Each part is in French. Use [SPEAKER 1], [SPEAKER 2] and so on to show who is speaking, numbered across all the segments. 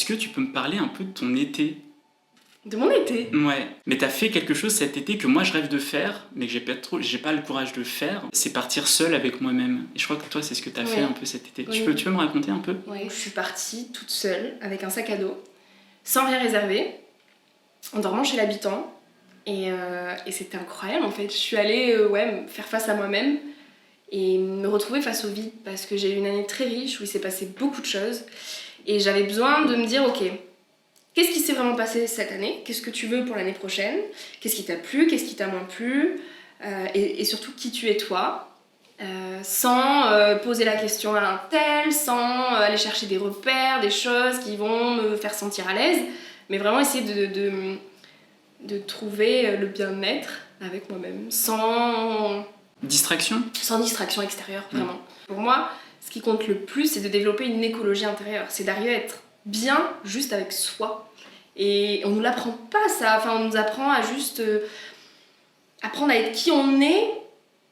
[SPEAKER 1] que tu peux me parler un peu de ton été ?
[SPEAKER 2] De mon été.
[SPEAKER 1] Ouais, mais t'as fait quelque chose cet été que moi je rêve de faire, mais que j'ai pas le courage de faire. C'est partir seule avec moi-même. Et je crois que toi, c'est ce que t'as fait un peu cet été.
[SPEAKER 2] Oui.
[SPEAKER 1] Tu peux me raconter un peu ?
[SPEAKER 2] Oui, je suis partie toute seule avec un sac à dos, sans rien réserver, en dormant chez l'habitant. Et c'était incroyable en fait. Je suis allée me faire face à moi-même et me retrouver face au vide parce que j'ai eu une année très riche où il s'est passé beaucoup de choses. Et j'avais besoin de me dire, ok, qu'est-ce qui s'est vraiment passé cette année ? Qu'est-ce que tu veux pour l'année prochaine ? Qu'est-ce qui t'a plu ? Qu'est-ce qui t'a moins plu ? Et surtout, qui tu es toi ? Sans poser la question à un tel, sans aller chercher des repères, des choses qui vont me faire sentir à l'aise, mais vraiment essayer de trouver le bien-être avec moi-même, sans
[SPEAKER 1] distraction
[SPEAKER 2] extérieure, vraiment. Pour moi, ce qui compte le plus, c'est de développer une écologie intérieure, c'est d'arriver à être bien juste avec soi. Et on nous l'apprend pas ça, enfin on nous apprend à juste apprendre à être qui on est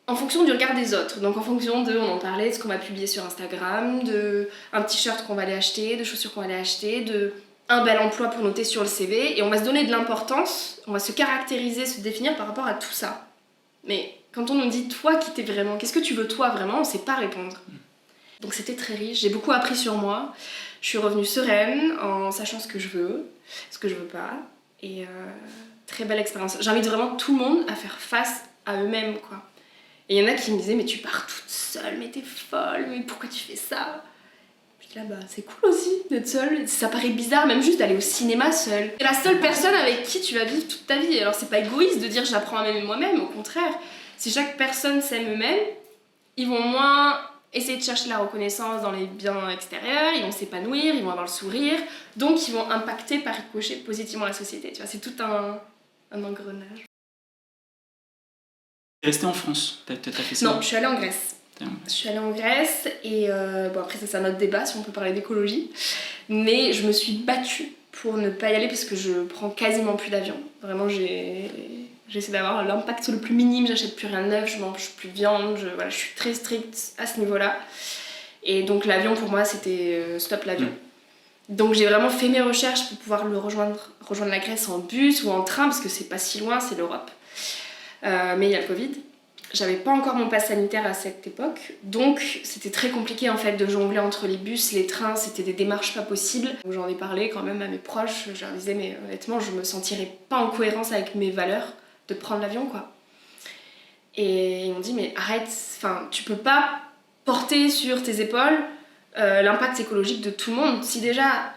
[SPEAKER 2] en fonction du regard des autres. Donc en fonction on en parlait, de ce qu'on va publier sur Instagram, de un t-shirt qu'on va aller acheter, de chaussures qu'on va aller acheter, de un bel emploi pour noter sur le CV, et on va se donner de l'importance, on va se caractériser, se définir par rapport à tout ça. Mais quand on nous dit toi qui t'es vraiment, qu'est-ce que tu veux toi vraiment, on sait pas répondre. Donc c'était très riche, j'ai beaucoup appris sur moi. Je suis revenue sereine, en sachant ce que je veux pas, et très belle expérience. J'invite vraiment tout le monde à faire face à eux-mêmes, quoi. Et il y en a qui me disaient, mais tu pars toute seule, mais t'es folle, mais pourquoi tu fais ça ? Puis là, c'est cool aussi d'être seule, ça paraît bizarre même juste d'aller au cinéma seule. C'est la seule personne avec qui tu vas vivre toute ta vie, alors c'est pas égoïste de dire j'apprends à m'aimer moi-même, au contraire. Si chaque personne s'aime eux-mêmes, ils vont moins essayer de chercher la reconnaissance dans les biens extérieurs, ils vont s'épanouir, ils vont avoir le sourire, donc ils vont impacter par ricochet positivement la société. Tu vois, c'est tout un engrenage.
[SPEAKER 1] T'es restée en France, t'as fait ça ?
[SPEAKER 2] Non, je suis allée en Grèce. Je suis allée en Grèce et après ça c'est un autre débat si on peut parler d'écologie, mais je me suis battue pour ne pas y aller parce que je prends quasiment plus d'avion. Vraiment j'essaie d'avoir l'impact le plus minime, j'achète plus rien de neuf, je mange plus de viande, je suis très stricte à ce niveau-là. Et donc l'avion pour moi c'était stop l'avion. Donc j'ai vraiment fait mes recherches pour pouvoir rejoindre la Grèce en bus ou en train parce que c'est pas si loin, c'est l'Europe. Mais il y a le Covid. J'avais pas encore mon pass sanitaire à cette époque, donc c'était très compliqué en fait de jongler entre les bus, les trains, c'était des démarches pas possibles. Donc j'en ai parlé quand même à mes proches, je leur disais mais honnêtement je me sentirais pas en cohérence avec mes valeurs de prendre l'avion quoi. Et ils m'ont dit mais arrête, tu peux pas porter sur tes épaules l'impact écologique de tout le monde. Si déjà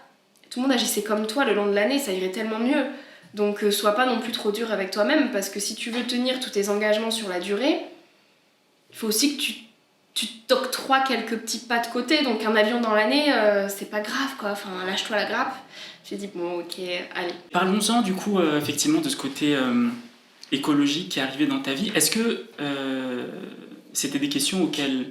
[SPEAKER 2] tout le monde agissait comme toi le long de l'année, ça irait tellement mieux. Donc sois pas non plus trop dur avec toi-même parce que si tu veux tenir tous tes engagements sur la durée, il faut aussi que tu t'octroies quelques petits pas de côté. Donc un avion dans l'année, c'est pas grave quoi, lâche-toi la grappe. J'ai dit bon ok, allez.
[SPEAKER 1] Parlons-en du coup effectivement de ce côté écologique qui est arrivé dans ta vie. Est-ce que c'était des questions auxquelles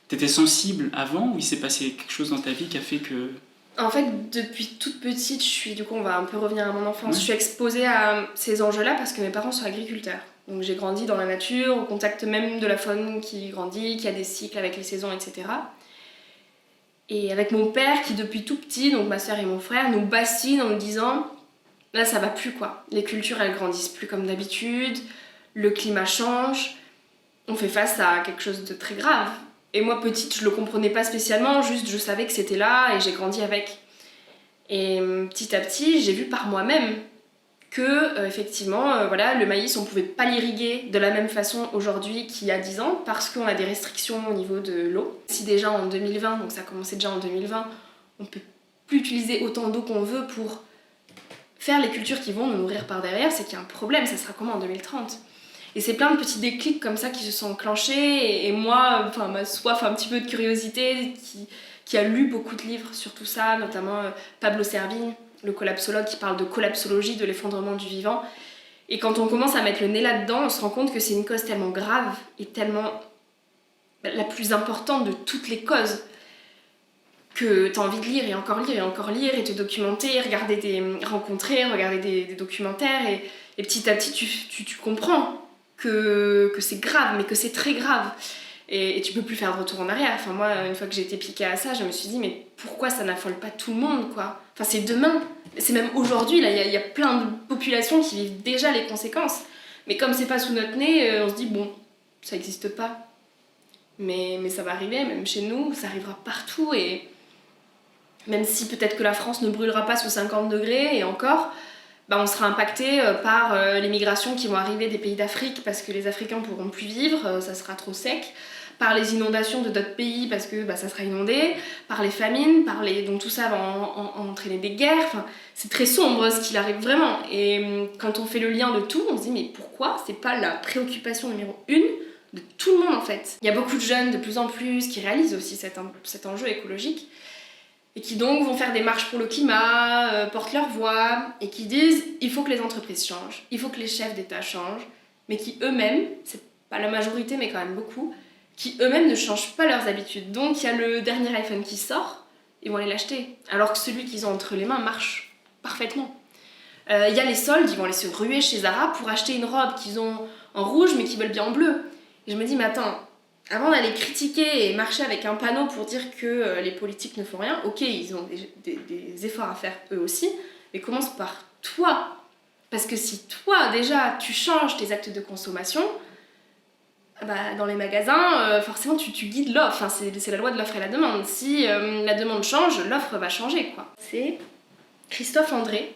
[SPEAKER 1] t'étais sensible avant ou il s'est passé quelque chose dans ta vie qui a fait que...
[SPEAKER 2] En fait, depuis toute petite, on va un peu revenir à mon enfance, je suis exposée à ces enjeux-là parce que mes parents sont agriculteurs. Donc j'ai grandi dans la nature, au contact même de la faune qui grandit, qui a des cycles avec les saisons, etc. Et avec mon père qui depuis tout petit, donc ma soeur et mon frère, nous bassinent en nous disant « Là ça va plus quoi, les cultures elles grandissent plus comme d'habitude, le climat change, on fait face à quelque chose de très grave ». Et moi, petite, je le comprenais pas spécialement, juste je savais que c'était là et j'ai grandi avec. Et petit à petit, j'ai vu par moi-même que, effectivement, le maïs, on pouvait pas l'irriguer de la même façon aujourd'hui qu'il y a 10 ans parce qu'on a des restrictions au niveau de l'eau. Si déjà en 2020, donc ça commençait déjà en 2020, on peut plus utiliser autant d'eau qu'on veut pour faire les cultures qui vont nous nourrir par derrière, c'est qu'il y a un problème, ça sera comment en 2030 ? Et c'est plein de petits déclics comme ça qui se sont enclenchés et moi, ma soif un petit peu de curiosité qui a lu beaucoup de livres sur tout ça, notamment Pablo Servigne, le collapsologue qui parle de collapsologie, de l'effondrement du vivant. Et quand on commence à mettre le nez là-dedans, on se rend compte que c'est une cause tellement grave et tellement la plus importante de toutes les causes que t'as envie de lire et encore lire et encore lire et te documenter, regarder des documentaires et petit à petit tu comprends que c'est grave, mais que c'est très grave. et tu peux plus faire de retour en arrière. Enfin, moi, une fois que j'ai été piquée à ça, je me suis dit, mais pourquoi ça n'affole pas tout le monde, quoi? Enfin, c'est demain, c'est même aujourd'hui, là, il y a plein de populations qui vivent déjà les conséquences. Mais comme c'est pas sous notre nez, on se dit, bon, ça n'existe pas. Mais ça va arriver, même chez nous, ça arrivera partout, et même si peut-être que la France ne brûlera pas sous 50 degrés, et encore, on sera impacté par les migrations qui vont arriver des pays d'Afrique parce que les Africains ne pourront plus vivre, ça sera trop sec, par les inondations de d'autres pays parce que ça sera inondé, par les famines, donc tout ça va entraîner des guerres. Enfin, c'est très sombre ce qu'il arrive vraiment. Et quand on fait le lien de tout, on se dit mais pourquoi c'est pas la préoccupation numéro 1 de tout le monde en fait? Il y a beaucoup de jeunes de plus en plus qui réalisent aussi cet enjeu écologique et qui donc vont faire des marches pour le climat, portent leur voix et qui disent il faut que les entreprises changent, il faut que les chefs d'État changent, mais qui eux-mêmes, c'est pas la majorité mais quand même beaucoup, qui eux-mêmes ne changent pas leurs habitudes. Donc il y a le dernier iPhone qui sort, ils vont aller l'acheter, alors que celui qu'ils ont entre les mains marche parfaitement. Il y a les soldes, ils vont aller se ruer chez Zara pour acheter une robe qu'ils ont en rouge mais qu'ils veulent bien en bleu. Et je me dis mais attends, avant d'aller critiquer et marcher avec un panneau pour dire que les politiques ne font rien, ok, ils ont des efforts à faire eux aussi, mais commence par toi. Parce que si toi, déjà, tu changes tes actes de consommation, dans les magasins, forcément, tu guides l'offre. Enfin, c'est la loi de l'offre et la demande. Si la demande change, l'offre va changer, quoi. C'est Christophe André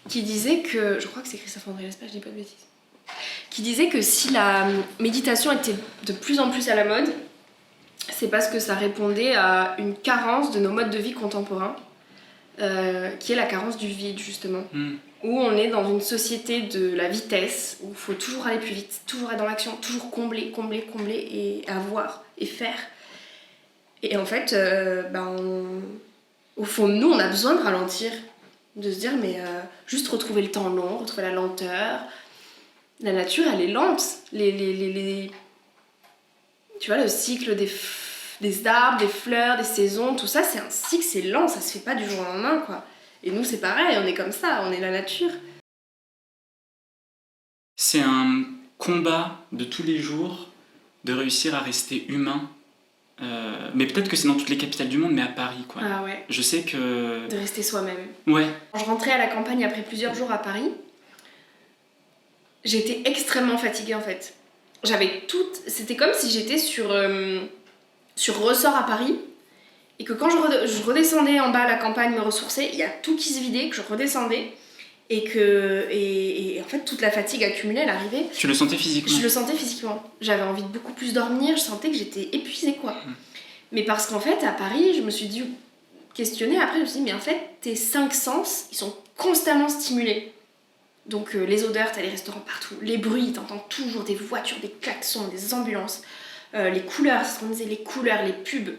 [SPEAKER 2] qui disait que... Je crois que c'est Christophe André, j'espère que je dis pas de bêtises. Qui disait que si la méditation était de plus en plus à la mode, c'est parce que ça répondait à une carence de nos modes de vie contemporains, qui est la carence du vide, justement. Où on est dans une société de la vitesse, où il faut toujours aller plus vite, toujours être dans l'action, toujours combler, et avoir, et faire. Et en fait, au fond de nous, on a besoin de ralentir, de se dire, mais juste retrouver le temps long, retrouver la lenteur. La nature, elle est lente. Tu vois, le cycle des arbres, des fleurs, des saisons, tout ça, c'est un cycle, c'est lent, ça se fait pas du jour au lendemain, quoi. Et nous, c'est pareil, on est comme ça, on est la nature.
[SPEAKER 1] C'est un combat de tous les jours de réussir à rester humain. Mais peut-être que c'est dans toutes les capitales du monde, mais à Paris, quoi.
[SPEAKER 2] Ah ouais.
[SPEAKER 1] Je sais que...
[SPEAKER 2] De rester soi-même.
[SPEAKER 1] Ouais.
[SPEAKER 2] Quand je rentrais à la campagne après plusieurs jours à Paris, j'étais extrêmement fatiguée en fait. C'était comme si j'étais sur ressort à Paris et que quand je redescendais en bas à la campagne me ressourcer, il y a tout qui se vidait, que je redescendais et en fait toute la fatigue accumulée elle arrivait.
[SPEAKER 1] Tu le sentais physiquement?
[SPEAKER 2] Je le sentais physiquement. J'avais envie de beaucoup plus dormir, je sentais que j'étais épuisée quoi. Mais parce qu'en fait à Paris je me suis dit questionner après je me suis dit mais en fait tes 5 sens ils sont constamment stimulés. Donc les odeurs, t'as les restaurants partout, les bruits, t'entends toujours des voitures, des klaxons, des ambulances, les couleurs, c'est ce qu'on disait, les couleurs, les pubs,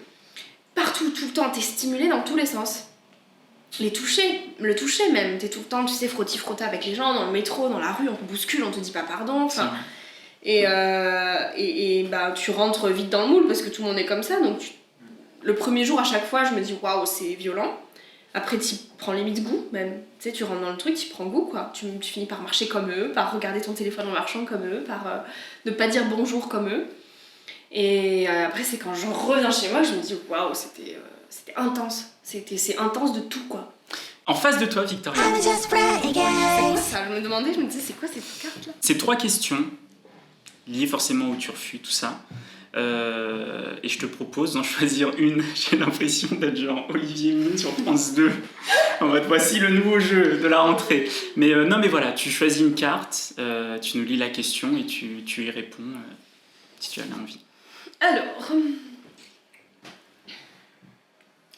[SPEAKER 2] partout, tout le temps, t'es stimulé dans tous les sens. Le toucher même, t'es tout le temps, tu sais, frotti-frotta avec les gens, dans le métro, dans la rue, on te bouscule, on te dit pas pardon, enfin... Et tu rentres vite dans le moule parce que tout le monde est comme ça, donc le premier jour à chaque fois, je me dis waouh, c'est violent. Après, tu prends limite goût, même. Tu sais, tu rentres dans le truc, tu prends goût, quoi. Tu finis par marcher comme eux, par regarder ton téléphone en marchant comme eux, par ne pas dire bonjour comme eux. Et après, c'est quand je reviens chez moi que je me dis waouh, c'était intense. C'est intense de tout, quoi.
[SPEAKER 1] En face de toi, Victoria.
[SPEAKER 2] C'est quoi ça? Je me demandais, je me disais, c'est quoi cette carte-là?
[SPEAKER 1] C'est 3 questions, liées forcément au turfu, tout ça. Et je te propose d'en choisir une. J'ai l'impression d'être genre Olivier Mine sur France 2 en mode voici le nouveau jeu de la rentrée, mais non mais voilà, tu choisis une carte, tu nous lis la question et tu y réponds si tu as envie.
[SPEAKER 2] Alors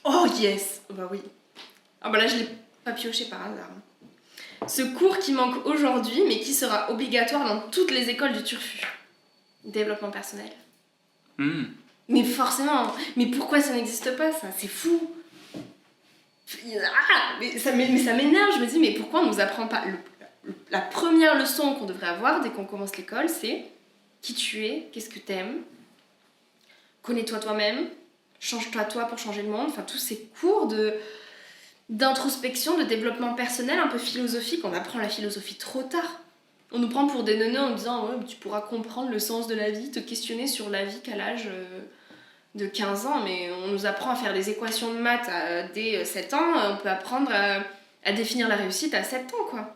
[SPEAKER 2] oh yes, bah oui, ah bah là je l'ai pas pioché par hasard. Ce cours qui manque aujourd'hui mais qui sera obligatoire dans toutes les écoles du turfu, développement personnel. Mais forcément, mais pourquoi ça n'existe pas ça? C'est fou. Mais ça m'énerve, je me dis mais pourquoi on nous apprend pas la première leçon qu'on devrait avoir dès qu'on commence l'école, c'est qui tu es, qu'est-ce que t'aimes, connais-toi toi-même, change-toi toi pour changer le monde, enfin tous ces cours d'introspection, de développement personnel un peu philosophique, on apprend la philosophie trop tard. On nous prend pour des neuneux en disant ouais, tu pourras comprendre le sens de la vie, te questionner sur la vie qu'à l'âge de 15 ans, mais on nous apprend à faire des équations de maths dès 7 ans, on peut apprendre à définir la réussite à 7 ans, quoi.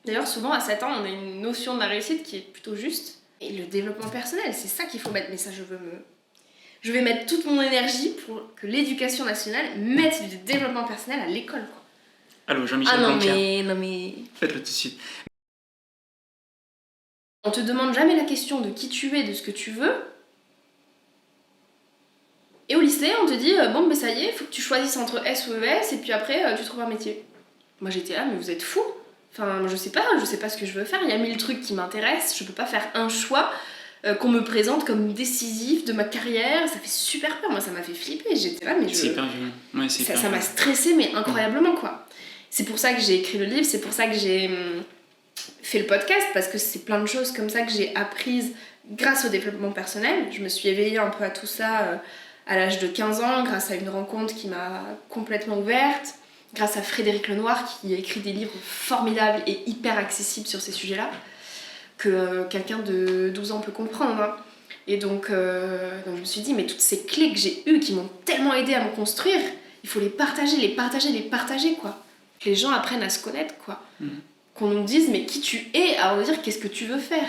[SPEAKER 2] D'ailleurs, souvent à 7 ans, on a une notion de la réussite qui est plutôt juste. Et le développement personnel, c'est ça qu'il faut mettre. Mais ça, je vais mettre toute mon énergie pour que l'éducation nationale mette du développement personnel à l'école, quoi.
[SPEAKER 1] Allô, Jean-Michel Blanquer.
[SPEAKER 2] Non mais...
[SPEAKER 1] Faites-le tout de suite.
[SPEAKER 2] On te demande jamais la question de qui tu es, de ce que tu veux. Et au lycée, on te dit bon, ben ça y est, il faut que tu choisisses entre S ou ES, et puis après, tu trouves un métier. Moi j'étais là, mais vous êtes fous. Enfin, je sais pas ce que je veux faire. Il y a 1000 trucs qui m'intéressent. Je peux pas faire un choix qu'on me présente comme décisif de ma carrière. Ça fait super peur. Moi, ça m'a fait flipper. J'étais là, mais
[SPEAKER 1] C'est hyper violent. Ouais, c'est hyper
[SPEAKER 2] ça m'a stressée, mais incroyablement, quoi. C'est pour ça que j'ai écrit le livre. C'est pour ça que j'ai fait le podcast, parce que c'est plein de choses comme ça que j'ai apprises grâce au développement personnel. Je me suis éveillée un peu à tout ça à l'âge de 15 ans, grâce à une rencontre qui m'a complètement ouverte, grâce à Frédéric Lenoir qui a écrit des livres formidables et hyper accessibles sur ces sujets-là, que quelqu'un de 12 ans peut comprendre. Hein. Et donc je me suis dit, mais toutes ces clés que j'ai eues, qui m'ont tellement aidée à me construire, il faut les partager, quoi. Que les gens apprennent à se connaître, quoi. Qu'on nous dise, mais qui tu es, avant de dire qu'est-ce que tu veux faire.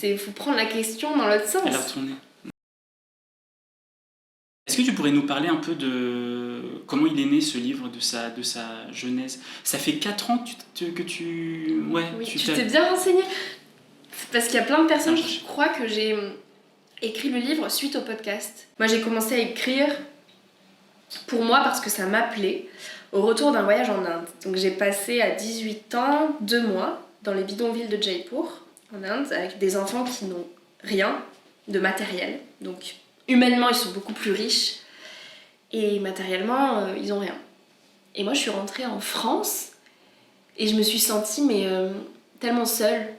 [SPEAKER 2] Il faut prendre la question dans l'autre sens.
[SPEAKER 1] Et la retourner. Est-ce que tu pourrais nous parler un peu de comment il est né ce livre, de sa genèse? Ça fait 4 ans que tu... Ouais,
[SPEAKER 2] oui, tu t'es bien renseigné. Parce qu'il y a plein de personnes qui croient que j'ai écrit le livre suite au podcast. Moi, j'ai commencé à écrire pour moi parce que ça m'appelait au retour d'un voyage en Inde. Donc j'ai passé à 18 ans 2 mois dans les bidonvilles de Jaipur, en Inde, avec des enfants qui n'ont rien de matériel. Donc humainement, ils sont beaucoup plus riches. Et matériellement, ils n'ont rien. Et moi, je suis rentrée en France et je me suis sentie tellement seule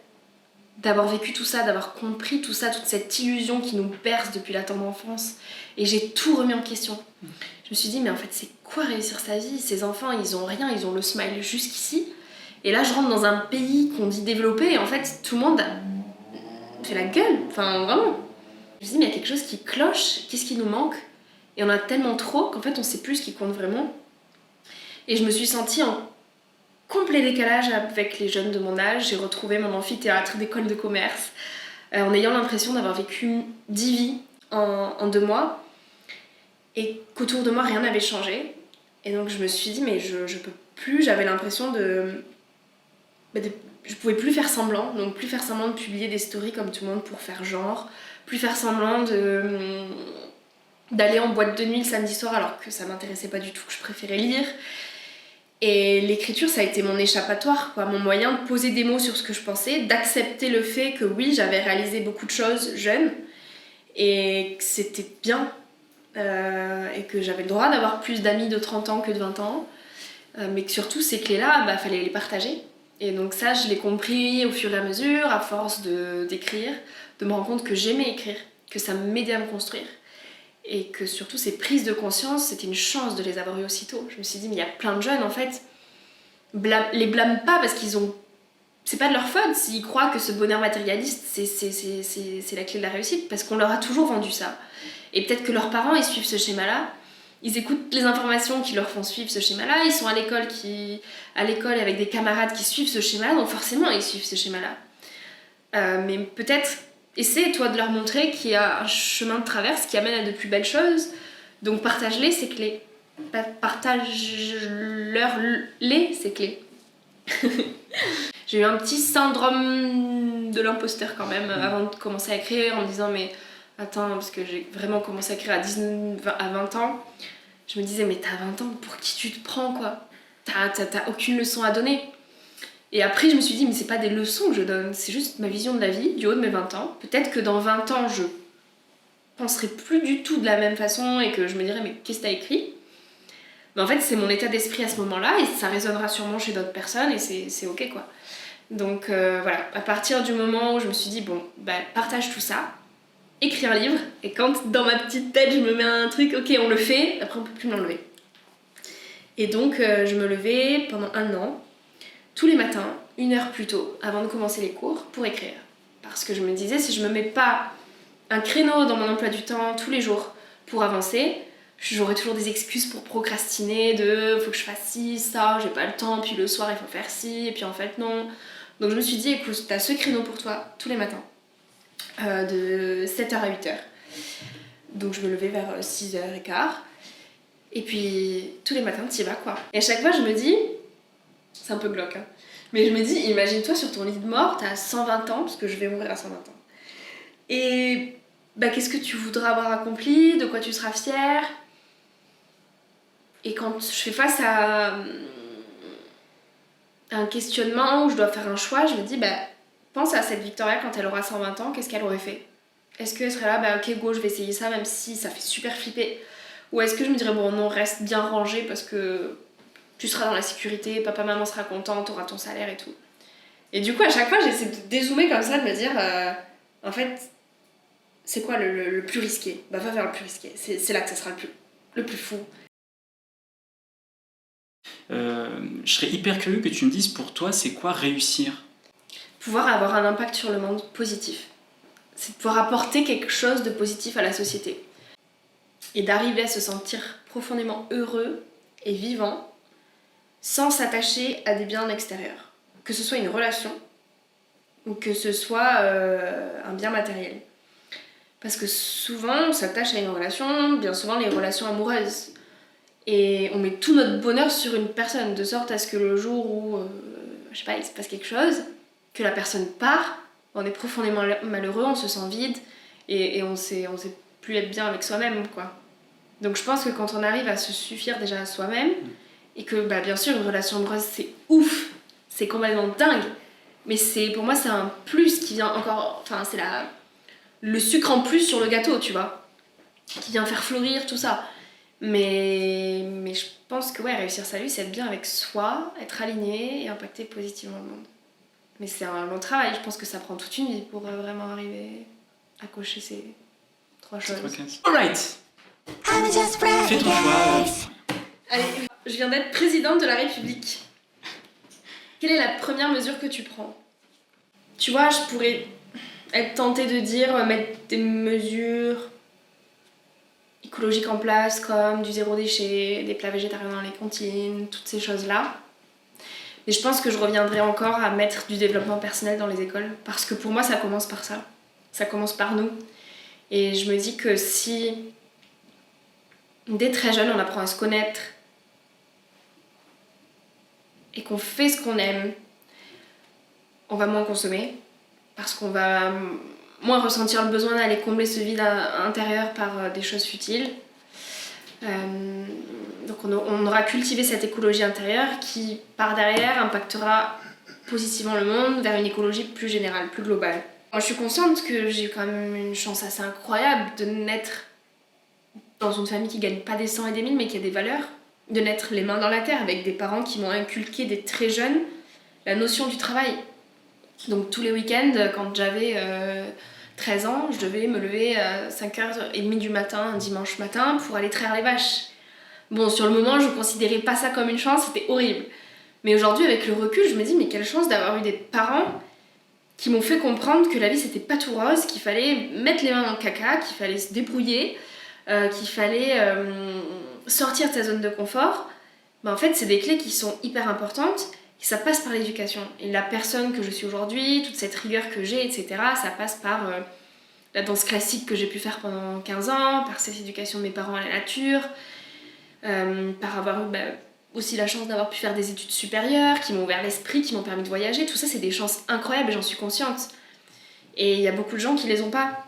[SPEAKER 2] d'avoir vécu tout ça, d'avoir compris tout ça, toute cette illusion qui nous berce depuis la tendre enfance. Et j'ai tout remis en question. Je me suis dit, mais en fait, c'est quoi réussir sa vie? Ces enfants, ils ont rien, ils ont le smile jusqu'ici. Et là, je rentre dans un pays qu'on dit développé et en fait, tout le monde fait la gueule. Enfin, vraiment. Je me suis dit, mais il y a quelque chose qui cloche, qu'est-ce qui nous manque? Et on a tellement trop qu'en fait, on sait plus ce qui compte vraiment. Et je me suis sentie en complet décalage avec les jeunes de mon âge. J'ai retrouvé mon amphithéâtre d'école de commerce en ayant l'impression d'avoir vécu 10 vies en 2 mois et qu'autour de moi rien n'avait changé. Et donc je me suis dit mais je peux plus, j'avais l'impression je pouvais plus faire semblant, donc plus faire semblant de publier des stories comme tout le monde pour faire genre, plus faire semblant d'aller en boîte de nuit le samedi soir alors que ça m'intéressait pas du tout, que je préférais lire. Et l'écriture, ça a été mon échappatoire, quoi, mon moyen de poser des mots sur ce que je pensais, d'accepter le fait que oui, j'avais réalisé beaucoup de choses jeune et que c'était bien et que j'avais le droit d'avoir plus d'amis de 30 ans que de 20 ans, mais que surtout ces clés-là, fallait les partager. Et donc ça, je l'ai compris au fur et à mesure, à force d'écrire, de me rendre compte que j'aimais écrire, que ça m'aidait à me construire. Et que surtout ces prises de conscience, c'était une chance de les avoir eues aussitôt. Je me suis dit, mais il y a plein de jeunes, en fait, les blâment pas parce qu'ils ont... C'est pas de leur faute s'ils croient que ce bonheur matérialiste, c'est la clé de la réussite, parce qu'on leur a toujours vendu ça. Et peut-être que leurs parents, ils suivent ce schéma-là, ils écoutent les informations qui leur font suivre ce schéma-là, ils sont à l'école avec des camarades qui suivent ce schéma-là, donc forcément, ils suivent ce schéma-là. Mais peut-être... Essaie, toi, de leur montrer qu'il y a un chemin de traverse qui amène à de plus belles choses. Donc partage-les, ces clés. Partage-leur-les, ces clés. J'ai eu un petit syndrome de l'imposteur quand même avant de commencer à écrire en me disant mais attends, parce que j'ai vraiment commencé à écrire à 20 ans. Je me disais mais t'as 20 ans, pour qui tu te prends quoi? T'as aucune leçon à donner. Et après, je me suis dit, mais c'est pas des leçons que je donne, c'est juste ma vision de la vie, du haut de mes 20 ans. Peut-être que dans 20 ans, je penserai plus du tout de la même façon et que je me dirai, mais qu'est-ce que t'as écrit? Mais en fait, c'est mon état d'esprit à ce moment-là et ça résonnera sûrement chez d'autres personnes et c'est ok, quoi. Donc voilà, à partir du moment où je me suis dit, bon, partage tout ça, écris un livre, et quand dans ma petite tête, je me mets un truc, ok, on le fait, après on peut plus m'enlever. Et donc, je me levais pendant 1 an, tous les matins, 1 heure plus tôt, avant de commencer les cours, pour écrire. Parce que je me disais, si je me mets pas un créneau dans mon emploi du temps tous les jours pour avancer, j'aurai toujours des excuses pour procrastiner, faut que je fasse ci, ça, j'ai pas le temps, puis le soir il faut faire ci, et puis en fait non. Donc je me suis dit, écoute, t'as ce créneau pour toi tous les matins, de 7h à 8h. Donc je me levais vers 6h15, et puis tous les matins t'y vas quoi. Et à chaque fois je me dis, c'est un peu glauque, hein, mais je me dis, imagine-toi sur ton lit de mort, t'as 120 ans, parce que je vais mourir à 120 ans. Et qu'est-ce que tu voudras avoir accompli, de quoi tu seras fière. Et quand je fais face à un questionnement où je dois faire un choix, je me dis, pense à cette Victoria quand elle aura 120 ans, qu'est-ce qu'elle aurait fait? Est-ce qu'elle serait là, ok go, je vais essayer ça, même si ça fait super flipper? Ou est-ce que je me dirais, bon non, reste bien rangé parce que tu seras dans la sécurité, papa, maman sera content, t'auras ton salaire et tout. Et du coup, à chaque fois, j'essaie de dézoomer comme ça, de me dire, en fait, c'est quoi le plus risqué? Va vers le plus risqué. C'est là que ça sera le plus fou.
[SPEAKER 1] Je serais hyper curieux que tu me dises pour toi, c'est quoi réussir?
[SPEAKER 2] Pouvoir avoir un impact sur le monde positif. C'est de pouvoir apporter quelque chose de positif à la société. Et d'arriver à se sentir profondément heureux et vivant sans s'attacher à des biens extérieurs. Que ce soit une relation ou que ce soit un bien matériel. Parce que souvent, on s'attache à une relation, bien souvent les relations amoureuses. Et on met tout notre bonheur sur une personne, de sorte à ce que le jour où, je sais pas, il se passe quelque chose, que la personne part, on est profondément malheureux, on se sent vide, et on sait plus être bien avec soi-même, quoi. Donc je pense que quand on arrive à se suffire déjà à soi-même, et que, bien sûr, une relation amoureuse, c'est ouf, c'est complètement dingue, mais pour moi, c'est un plus qui vient encore, enfin, c'est le sucre en plus sur le gâteau, tu vois, qui vient faire fleurir tout ça. Mais je pense que réussir sa vie, c'est être bien avec soi, être aligné et impacter positivement le monde. Mais c'est un long travail, je pense que ça prend toute une vie pour vraiment arriver à cocher ces 3 choses.
[SPEAKER 1] Alright. Fais ton choix.
[SPEAKER 2] Allez, je viens d'être présidente de la République. Quelle est la première mesure que tu prends? Tu vois, je pourrais être tentée de dire, mettre des mesures écologiques en place, comme du zéro déchet, des plats végétariens dans les cantines, toutes ces choses-là. Mais je pense que je reviendrai encore à mettre du développement personnel dans les écoles, parce que pour moi, ça commence par ça. Ça commence par nous. Et je me dis que si, dès très jeune, on apprend à se connaître, et qu'on fait ce qu'on aime, on va moins consommer, parce qu'on va moins ressentir le besoin d'aller combler ce vide intérieur par des choses futiles. Donc on aura cultivé cette écologie intérieure qui, par derrière, impactera positivement le monde vers une écologie plus générale, plus globale. Moi, je suis consciente que j'ai quand même une chance assez incroyable de naître dans une famille qui gagne pas des 100 et des 1000, mais qui a des valeurs, de naître les mains dans la terre avec des parents qui m'ont inculqué dès très jeune la notion du travail. Donc tous les week-ends, quand j'avais 13 ans, je devais me lever à 5h30 du matin, un dimanche matin, pour aller traire les vaches. Bon, sur le moment, je considérais pas ça comme une chance, c'était horrible. Mais aujourd'hui, avec le recul, je me dis, mais quelle chance d'avoir eu des parents qui m'ont fait comprendre que la vie, c'était pas tout rose, qu'il fallait mettre les mains dans le caca, qu'il fallait se débrouiller, qu'il fallait sortir de sa zone de confort. En fait, c'est des clés qui sont hyper importantes. Et ça passe par l'éducation. Et la personne que je suis aujourd'hui, toute cette rigueur que j'ai, etc., ça passe par la danse classique que j'ai pu faire pendant 15 ans, par cette éducation de mes parents à la nature, par avoir eu aussi la chance d'avoir pu faire des études supérieures, qui m'ont ouvert l'esprit, qui m'ont permis de voyager. Tout ça, c'est des chances incroyables et j'en suis consciente. Et il y a beaucoup de gens qui les ont pas.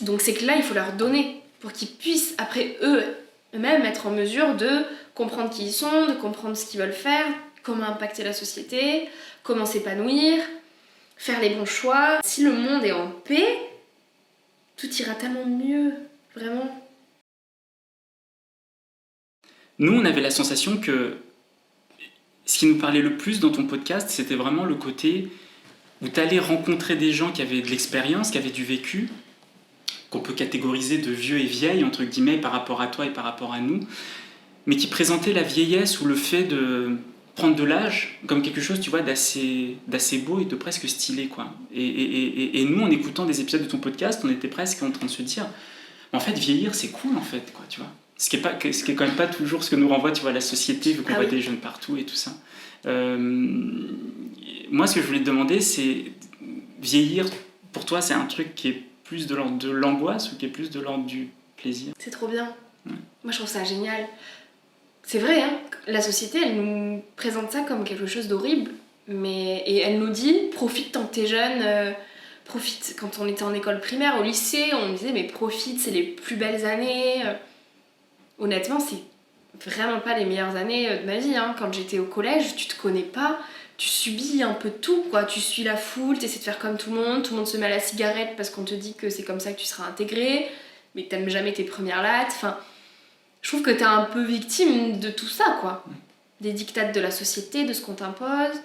[SPEAKER 2] Donc c'est que là, il faut leur donner pour qu'ils puissent, après eux-mêmes, être en mesure de comprendre qui ils sont, de comprendre ce qu'ils veulent faire, comment impacter la société, comment s'épanouir, faire les bons choix. Si le monde est en paix, tout ira tellement mieux, vraiment.
[SPEAKER 1] Nous, on avait la sensation que ce qui nous parlait le plus dans ton podcast, c'était vraiment le côté où tu allais rencontrer des gens qui avaient de l'expérience, qui avaient du vécu, qu'on peut catégoriser de vieux et vieilles, entre guillemets, par rapport à toi et par rapport à nous, mais qui présentaient la vieillesse ou le fait prendre de l'âge comme quelque chose, tu vois, d'assez beau et de presque stylé, quoi. Et nous, en écoutant des épisodes de ton podcast, on était presque en train de se dire, en fait, vieillir, c'est cool, en fait, quoi, tu vois. Ce qui est quand même pas toujours ce que nous renvoie, tu vois, la société, vu qu'on voit des jeunes partout et tout ça. Moi, ce que je voulais te demander, c'est vieillir, pour toi, c'est un truc qui est plus de l'ordre de l'angoisse ou qui est plus de l'ordre du plaisir?
[SPEAKER 2] C'est trop bien. Moi, je trouve ça génial. C'est vrai, hein, la société, elle nous présente ça comme quelque chose d'horrible, et elle nous dit, profite tant que t'es jeune, profite. Quand on était en école primaire, au lycée, on nous disait, mais profite, c'est les plus belles années. Honnêtement, c'est vraiment pas les meilleures années de ma vie, hein. Quand j'étais au collège, tu te connais pas, tu subis un peu tout, quoi. Tu suis la foule, t'essaies de faire comme tout le monde se met à la cigarette parce qu'on te dit que c'est comme ça que tu seras intégré, mais t'aimes jamais tes premières lattes, enfin... Je trouve que t'es un peu victime de tout ça, quoi. Des dictates de la société, de ce qu'on t'impose.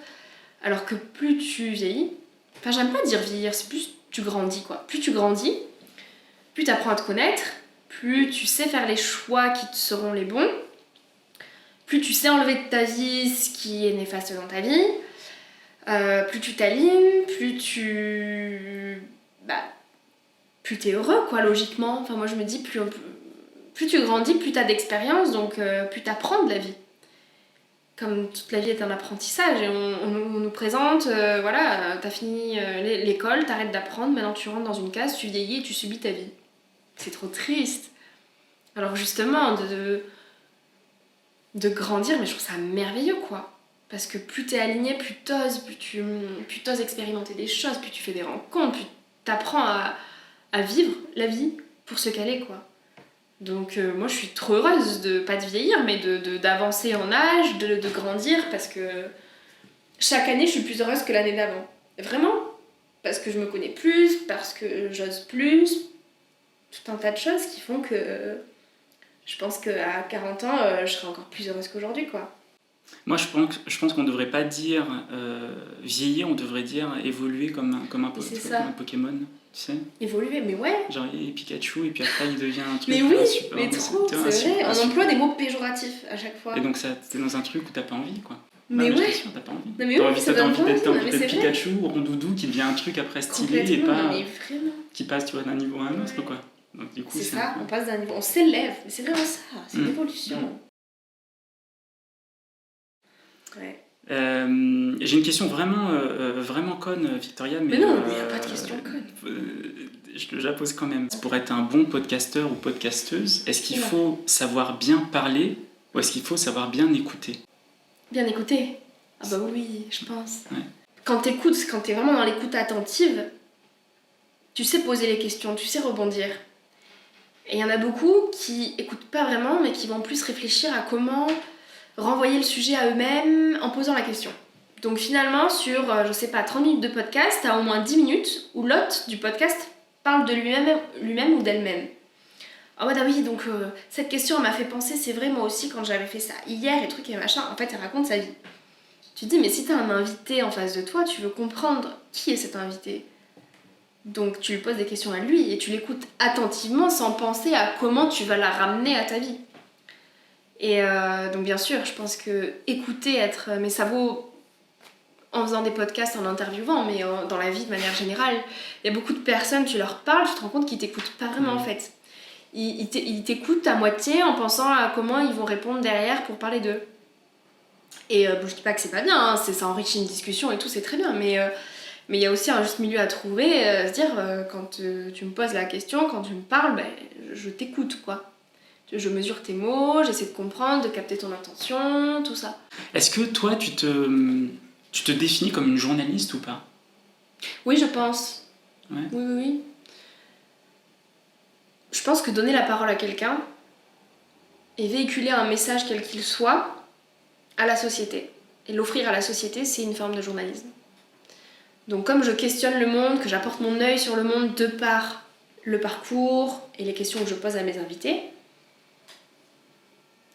[SPEAKER 2] Alors que plus tu vieillis... Enfin, j'aime pas dire vieillir, c'est plus tu grandis, quoi. Plus tu grandis, plus t'apprends à te connaître, plus tu sais faire les choix qui te seront les bons, plus tu sais enlever de ta vie ce qui est néfaste dans ta vie, plus tu t'alignes, plus t'es heureux, quoi, logiquement. Enfin, moi, je me dis, plus tu grandis, plus tu as d'expérience, donc plus tu apprends de la vie. Comme toute la vie est un apprentissage, et on nous présente, voilà, t'as fini l'école, t'arrêtes d'apprendre, maintenant tu rentres dans une case, tu vieillis et tu subis ta vie. C'est trop triste. Alors justement, de grandir, mais je trouve ça merveilleux, quoi. Parce que plus t'es aligné, plus t'oses expérimenter des choses, plus tu fais des rencontres, plus t'apprends à vivre la vie pour ce qu'elle est, quoi. Donc moi je suis trop heureuse de pas de vieillir mais d'avancer en âge, de grandir parce que chaque année je suis plus heureuse que l'année d'avant. Vraiment, parce que je me connais plus, parce que j'ose plus, tout un tas de choses qui font que je pense qu'à 40 ans je serai encore plus heureuse qu'aujourd'hui, quoi.
[SPEAKER 1] Moi je pense qu'on devrait pas dire vieillir, on devrait dire évoluer comme un Pokémon. Tu sais,
[SPEAKER 2] évoluer, mais ouais.
[SPEAKER 1] Genre il est Pikachu et puis après il devient un truc.
[SPEAKER 2] Mais oui, super, mais trop, c'est vrai. On emploie des mots péjoratifs à chaque fois.
[SPEAKER 1] Et donc t'es dans un truc où t'as pas envie, quoi.
[SPEAKER 2] Mais ouais.
[SPEAKER 1] T'as pas envie.
[SPEAKER 2] Non, mais oui,
[SPEAKER 1] t'as envie d'être Pikachu ou Rondoudou qui devient un truc après stylé et pas qui passe, tu vois, d'un niveau à un autre, quoi. Donc du coup
[SPEAKER 2] c'est ça, on passe d'un niveau, on s'élève. Mais c'est vraiment ça, c'est une évolution. Ouais.
[SPEAKER 1] J'ai une question vraiment conne, Victoria,
[SPEAKER 2] mais non, il n'y a pas de question conne.
[SPEAKER 1] Je la pose quand même. Pour être un bon podcasteur ou podcasteuse, est-ce qu'il faut savoir bien parler ou est-ce qu'il faut savoir bien écouter? Bien
[SPEAKER 2] écouter? Ah bah oui, je pense.
[SPEAKER 1] Ouais.
[SPEAKER 2] Quand t'écoutes, quand t'es vraiment dans l'écoute attentive, tu sais poser les questions, tu sais rebondir. Et il y en a beaucoup qui écoutent pas vraiment, mais qui vont plus réfléchir à comment renvoyer le sujet à eux-mêmes en posant la question. Donc finalement, sur, je sais pas, 30 minutes de podcast, t'as au moins 10 minutes où l'hôte du podcast parle de lui-même ou d'elle-même. Ah ouais, oui, donc cette question elle m'a fait penser, c'est vrai, moi aussi, quand j'avais fait ça hier et truc et machin, en fait, elle raconte sa vie. Tu te dis, mais si t'as un invité en face de toi, tu veux comprendre qui est cet invité. Donc tu lui poses des questions à lui et tu l'écoutes attentivement sans penser à comment tu vas la ramener à ta vie. Et donc bien sûr, je pense que écouter, mais ça vaut en faisant des podcasts, en interviewant, mais dans la vie de manière générale, il y a beaucoup de personnes, tu leur parles, tu te rends compte qu'ils t'écoutent pas vraiment en fait. Ils t'écoutent à moitié en pensant à comment ils vont répondre derrière pour parler d'eux. Et je dis pas que c'est pas bien, hein, ça enrichit une discussion et tout, c'est très bien, mais il y a aussi un juste milieu à trouver, se dire quand tu me poses la question, quand tu me parles, ben, je t'écoute, quoi. Je mesure tes mots, j'essaie de comprendre, de capter ton intention, tout ça.
[SPEAKER 1] Est-ce que toi, tu te définis comme une journaliste ou pas?
[SPEAKER 2] Oui, je pense.
[SPEAKER 1] Ouais.
[SPEAKER 2] Oui. Je pense que donner la parole à quelqu'un et véhiculer un message quel qu'il soit à la société, et l'offrir à la société, c'est une forme de journalisme. Donc comme je questionne le monde, que j'apporte mon œil sur le monde de par le parcours et les questions que je pose à mes invités,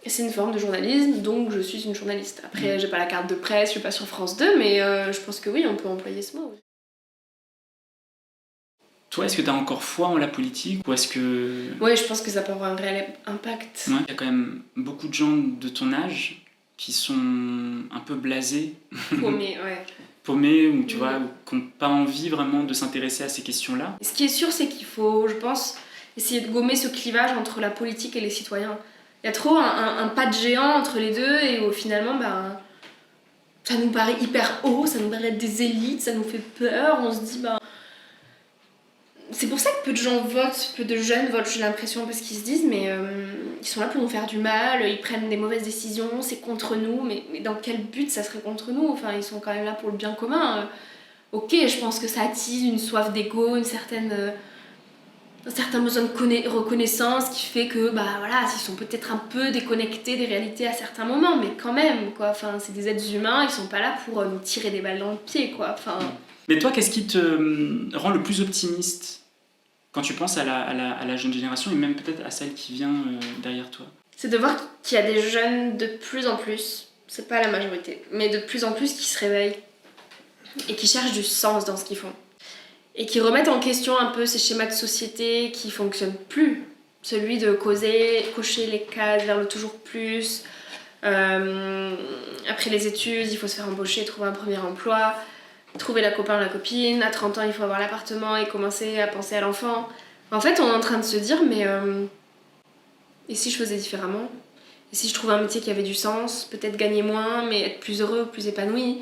[SPEAKER 2] c'est une forme de journalisme, donc je suis une journaliste. Après, j'ai pas la carte de presse, je suis pas sur France 2, mais je pense que oui, on peut employer ce mot.
[SPEAKER 1] Toi, est-ce que tu as encore foi en la politique ou est-ce que...
[SPEAKER 2] Ouais, je pense que ça peut avoir un réel impact.
[SPEAKER 1] Ouais. Il y a quand même beaucoup de gens de ton âge qui sont un peu blasés,
[SPEAKER 2] Paumé, ouais.
[SPEAKER 1] paumés, ou tu vois, ou qui n'ont pas envie vraiment de s'intéresser à ces questions-là.
[SPEAKER 2] Ce qui est sûr, c'est qu'il faut, je pense, essayer de gommer ce clivage entre la politique et les citoyens. Il y a trop un pas de géant entre les deux et où finalement, ben, ça nous paraît hyper haut, ça nous paraît être des élites, ça nous fait peur, on se dit, ben... C'est pour ça que peu de gens votent, peu de jeunes votent, j'ai l'impression, parce qu'ils se disent, mais ils sont là pour nous faire du mal, ils prennent des mauvaises décisions, c'est contre nous, mais dans quel but ça serait contre nous? Enfin, ils sont quand même là pour le bien commun. Ok, je pense que ça attise une soif d'ego, un certain besoin de reconnaissance qui fait que, bah voilà, ils sont peut-être un peu déconnectés des réalités à certains moments, mais quand même, quoi. Enfin, c'est des êtres humains, ils sont pas là pour nous tirer des balles dans le pied, quoi. Enfin...
[SPEAKER 1] Mais toi, qu'est-ce qui te rend le plus optimiste quand tu penses à la jeune génération et même peut-être à celle qui vient derrière toi?
[SPEAKER 2] C'est de voir qu'il y a des jeunes de plus en plus, c'est pas la majorité, mais de plus en plus qui se réveillent et qui cherchent du sens dans ce qu'ils font. Et qui remettent en question un peu ces schémas de société qui fonctionnent plus. Celui de cocher les cases vers le toujours plus. Après les études, il faut se faire embaucher, trouver un premier emploi, trouver la copain, la copine. À 30 ans, il faut avoir l'appartement et commencer à penser à l'enfant. En fait, on est en train de se dire, mais et si je faisais différemment? Et si je trouvais un métier qui avait du sens? Peut-être gagner moins, mais être plus heureux, plus épanoui.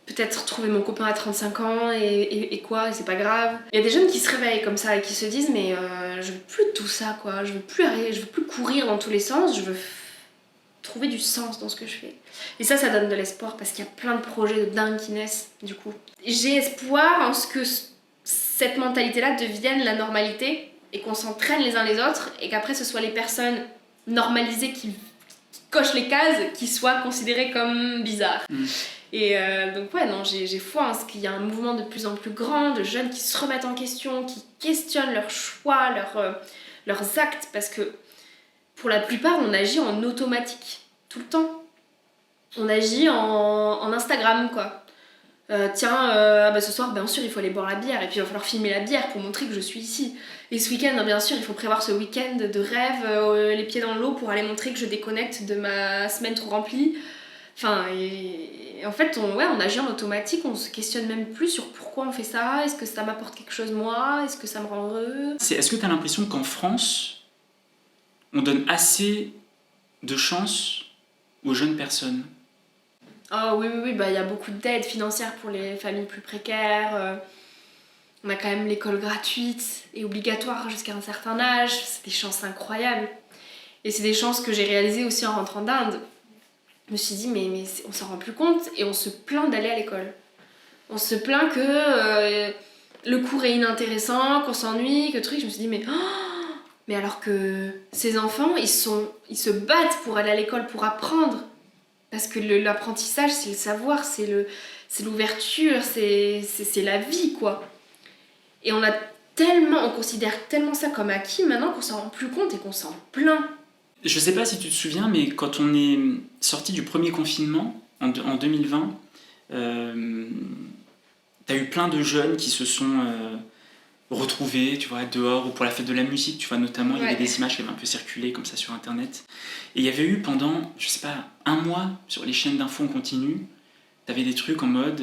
[SPEAKER 2] Peut-être trouver mon copain à 35 ans et quoi, et c'est pas grave. Il y a des jeunes qui se réveillent comme ça et qui se disent, mais je veux plus de tout ça, quoi. Je veux plus arrêter, je veux plus courir dans tous les sens, je veux trouver du sens dans ce que je fais. Et ça donne de l'espoir parce qu'il y a plein de projets de dingue qui naissent, du coup. J'ai espoir en ce que cette mentalité-là devienne la normalité et qu'on s'entraîne les uns les autres et qu'après ce soit les personnes normalisées qui cochent les cases qui soient considérées comme bizarres. Et donc ouais, non, j'ai foi en ce qu'il y a un mouvement de plus en plus grand de jeunes qui se remettent en question, qui questionnent leurs choix, leurs actes, parce que pour la plupart, on agit en automatique, tout le temps. On agit en Instagram, quoi. Bah ce soir, bien sûr, il faut aller boire la bière, et puis il va falloir filmer la bière pour montrer que je suis ici. Et ce week-end, bien sûr, il faut prévoir ce week-end de rêve, les pieds dans l'eau, pour aller montrer que je déconnecte de ma semaine trop remplie. Enfin, et en fait, on agit en automatique, on se questionne même plus sur pourquoi on fait ça, est-ce que ça m'apporte quelque chose moi, est-ce que ça me rend heureux.
[SPEAKER 1] Est-ce que tu as l'impression qu'en France, on donne assez de chance aux jeunes personnes?
[SPEAKER 2] Ah oui, bah, y a beaucoup d'aides financières pour les familles plus précaires, on a quand même l'école gratuite et obligatoire jusqu'à un certain âge, c'est des chances incroyables. Et c'est des chances que j'ai réalisées aussi en rentrant d'Inde. Je me suis dit, mais on s'en rend plus compte et on se plaint d'aller à l'école. On se plaint que le cours est inintéressant, qu'on s'ennuie, que truc. Je me suis dit, mais alors que ces enfants, ils se battent pour aller à l'école, pour apprendre. Parce que l'apprentissage, c'est le savoir, c'est l'ouverture, c'est la vie, quoi. Et on considère tellement ça comme acquis maintenant qu'on s'en rend plus compte et qu'on s'en plaint.
[SPEAKER 1] Je sais pas si tu te souviens, mais quand on est sorti du premier confinement, en 2020, t'as eu plein de jeunes qui se sont retrouvés, tu vois, dehors ou pour la fête de la musique, tu vois, notamment, il y avait des images qui avaient un peu circulé comme ça sur Internet. Et il y avait eu pendant, je sais pas, un mois, sur les chaînes d'infos en continu, t'avais des trucs en mode,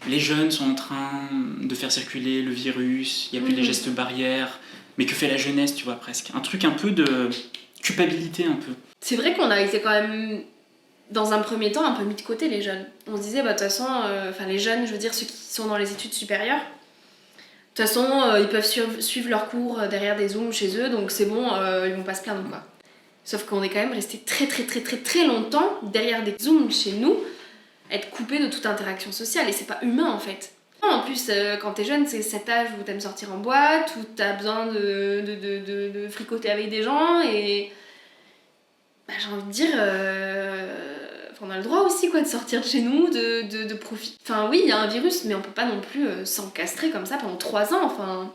[SPEAKER 1] les jeunes sont en train de faire circuler le virus, il n'y a plus les gestes barrières, mais que fait la jeunesse, tu vois, presque. Un truc un peu de culpabilité, un peu.
[SPEAKER 2] C'est vrai qu'on a été quand même, dans un premier temps, un peu mis de côté, les jeunes. On se disait, bah de toute façon, les jeunes, je veux dire ceux qui sont dans les études supérieures, de toute façon, ils peuvent suivre leurs cours derrière des Zooms chez eux, donc c'est bon, ils vont pas se plaindre, quoi. Sauf qu'on est quand même resté très longtemps derrière des Zooms chez nous, être coupé de toute interaction sociale, et c'est pas humain en fait. En plus, quand t'es jeune, c'est cet âge où t'aimes sortir en boîte, où t'as besoin de fricoter avec des gens, et bah, j'ai envie de dire, on a le droit aussi quoi, de sortir de chez nous, de profiter. Enfin oui, il y a un virus, mais on peut pas non plus s'encastrer comme ça pendant 3 ans. Enfin,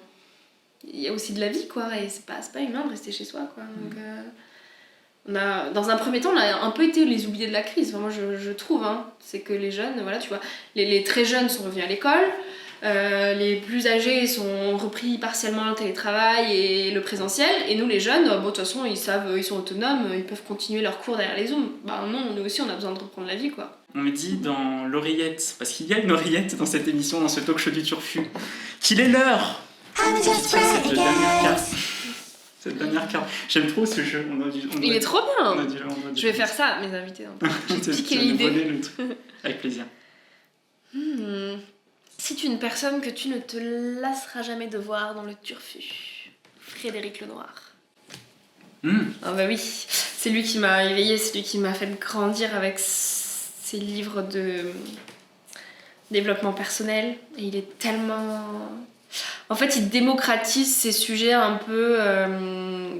[SPEAKER 2] il y a aussi de la vie, quoi, et c'est pas humain de rester chez soi, quoi. Donc, dans un premier temps, on a un peu été les oubliés de la crise. Enfin, moi, je trouve, hein, c'est que les jeunes, voilà, tu vois, les très jeunes sont revenus à l'école. Les plus âgés sont repris partiellement le télétravail et le présentiel, et nous les jeunes, de toute façon ils savent, ils sont autonomes, ils peuvent continuer leurs cours derrière les Zooms. Non, nous aussi on a besoin de reprendre la vie quoi.
[SPEAKER 1] On me dit dans l'oreillette, parce qu'il y a une oreillette dans cette émission, dans ce talk show du Turfu, qu'il est l'heure. Cette dernière carte. J'aime trop ce jeu.
[SPEAKER 2] Il est trop bien. Je vais faire ça à mes invités. J'ai piqué l'idée.
[SPEAKER 1] Avec plaisir.
[SPEAKER 2] Si tu es une personne que tu ne te lasseras jamais de voir dans le Turfu, Frédéric Lenoir. Ah bah oui, c'est lui qui m'a éveillée, c'est lui qui m'a fait grandir avec ses livres de développement personnel. Et il est tellement... En fait, il démocratise ces sujets un peu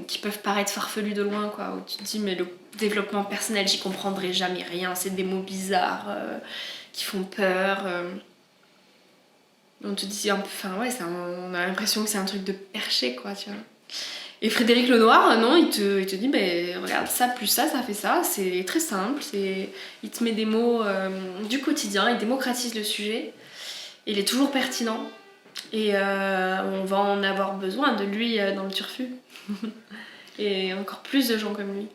[SPEAKER 2] qui peuvent paraître farfelus de loin, quoi. Où tu te dis, mais le développement personnel, j'y comprendrai jamais rien. C'est des mots bizarres qui font peur. On te dit un peu... Enfin, ouais, on a l'impression que c'est un truc de perché, quoi, tu vois. Et Frédéric Lenoir, non, il te dit, mais regarde, ça plus ça fait ça. C'est très simple. Il te met des mots du quotidien, il démocratise le sujet. Et il est toujours pertinent. Et on va en avoir besoin de lui dans le Turfu. Et encore plus de gens comme lui.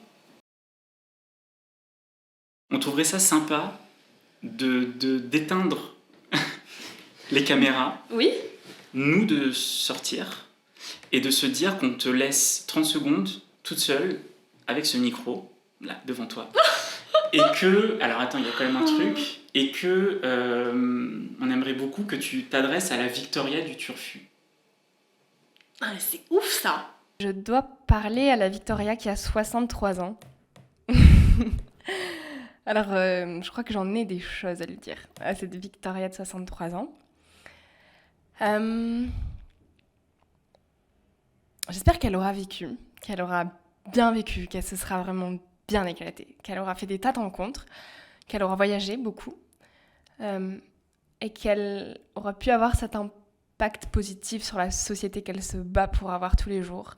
[SPEAKER 1] On trouverait ça sympa d'éteindre les caméras.
[SPEAKER 2] Oui.
[SPEAKER 1] Nous de sortir et de se dire qu'on te laisse 30 secondes toute seule avec ce micro là devant toi. Et que, alors attends, il y a quand même un truc, et que on aimerait beaucoup que tu t'adresses à la Victoria du Turfu.
[SPEAKER 2] Ah mais c'est ouf ça.
[SPEAKER 3] Je dois parler à la Victoria qui a 63 ans. Alors, je crois que j'en ai des choses à lui dire à cette Victoria de 63 ans. J'espère qu'elle aura vécu, qu'elle aura bien vécu, qu'elle se sera vraiment bien éclatée, qu'elle aura fait des tas de rencontres, qu'elle aura voyagé beaucoup et qu'elle aura pu avoir cet impact positif sur la société qu'elle se bat pour avoir tous les jours,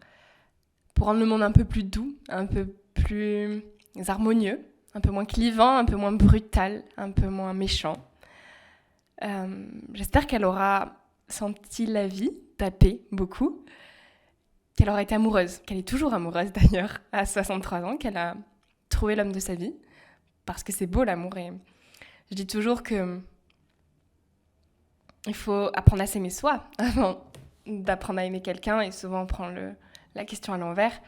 [SPEAKER 3] pour rendre le monde un peu plus doux, un peu plus harmonieux, un peu moins clivant, un peu moins brutal, un peu moins méchant. J'espère qu'elle aura senti la vie taper beaucoup, qu'elle aura été amoureuse, qu'elle est toujours amoureuse d'ailleurs, à 63 ans, qu'elle a trouvé l'homme de sa vie, parce que c'est beau l'amour. Et je dis toujours que il faut apprendre à s'aimer soi avant d'apprendre à aimer quelqu'un, et souvent on prend la question à l'envers.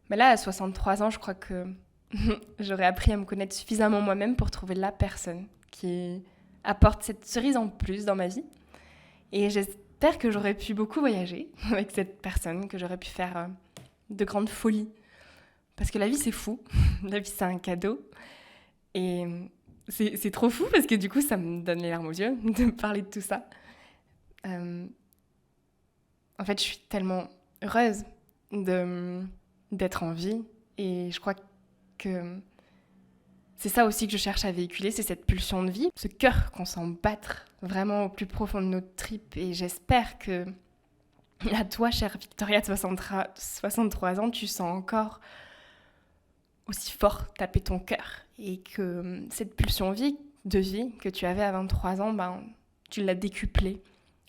[SPEAKER 3] Mais là, à 63 ans, je crois que j'aurais appris à me connaître suffisamment moi-même pour trouver la personne qui apporte cette cerise en plus dans ma vie. Et j'espère que j'aurais pu beaucoup voyager avec cette personne, que j'aurais pu faire de grandes folies. Parce que la vie, c'est fou. La vie, c'est un cadeau. Et c'est trop fou parce que du coup, ça me donne les larmes aux yeux de parler de tout ça. En fait, je suis tellement heureuse d'être en vie. Et je crois que c'est ça aussi que je cherche à véhiculer, c'est cette pulsion de vie, ce cœur qu'on sent battre vraiment au plus profond de notre tripes. Et j'espère que, à toi, chère Victoria de 63 ans, tu sens encore aussi fort taper ton cœur. Et que cette pulsion de vie que tu avais à 23 ans, tu l'as décuplée.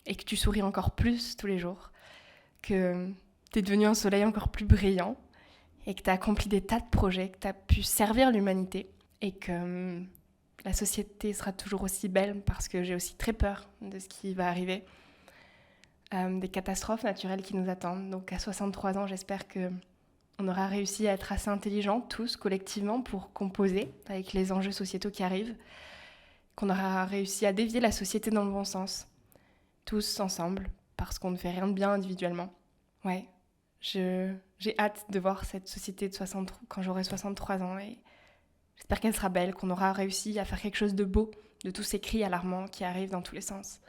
[SPEAKER 3] Et que tu souris encore plus tous les jours. Que tu es devenu un soleil encore plus brillant. Et que tu as accompli des tas de projets, que tu as pu servir l'humanité. Et que la société sera toujours aussi belle, parce que j'ai aussi très peur de ce qui va arriver. Des catastrophes naturelles qui nous attendent. Donc à 63 ans, j'espère qu'on aura réussi à être assez intelligents, tous, collectivement, pour composer avec les enjeux sociétaux qui arrivent. Qu'on aura réussi à dévier la société dans le bon sens. Tous ensemble, parce qu'on ne fait rien de bien individuellement. Ouais, j'ai hâte de voir cette société quand j'aurai 63 ans. Et j'espère qu'elle sera belle, qu'on aura réussi à faire quelque chose de beau de tous ces cris alarmants qui arrivent dans tous les sens.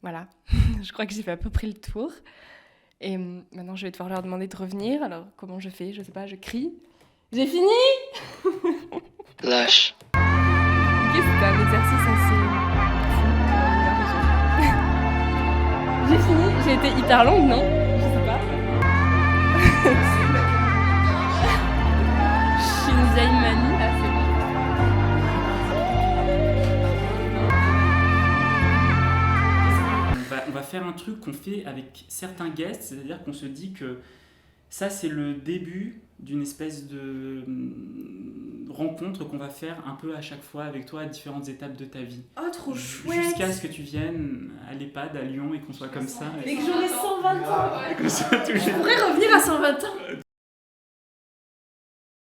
[SPEAKER 3] Voilà, je crois que j'ai fait à peu près le tour. Et maintenant, je vais devoir leur demander de revenir. Alors, comment je fais ? Je sais pas, je crie. J'ai fini.
[SPEAKER 4] Lâche.
[SPEAKER 3] Ok, c'était un exercice assez... J'ai fini. J'ai été hyper longue, non ? Je sais pas. Je suis une vieille mamie, là, c'est bon.
[SPEAKER 1] faire un truc qu'on fait avec certains guests, c'est-à-dire qu'on se dit que ça, c'est le début d'une espèce de rencontre qu'on va faire un peu à chaque fois avec toi à différentes étapes de ta vie.
[SPEAKER 4] Oh, trop chouette!
[SPEAKER 1] Jusqu'à ce que tu viennes à l'EHPAD à Lyon et qu'on soit comme ça.
[SPEAKER 4] Et que j'aurai 120 ans!
[SPEAKER 1] Et qu'on soit
[SPEAKER 4] Je
[SPEAKER 1] toujours...
[SPEAKER 4] pourrais revenir à 120 ans!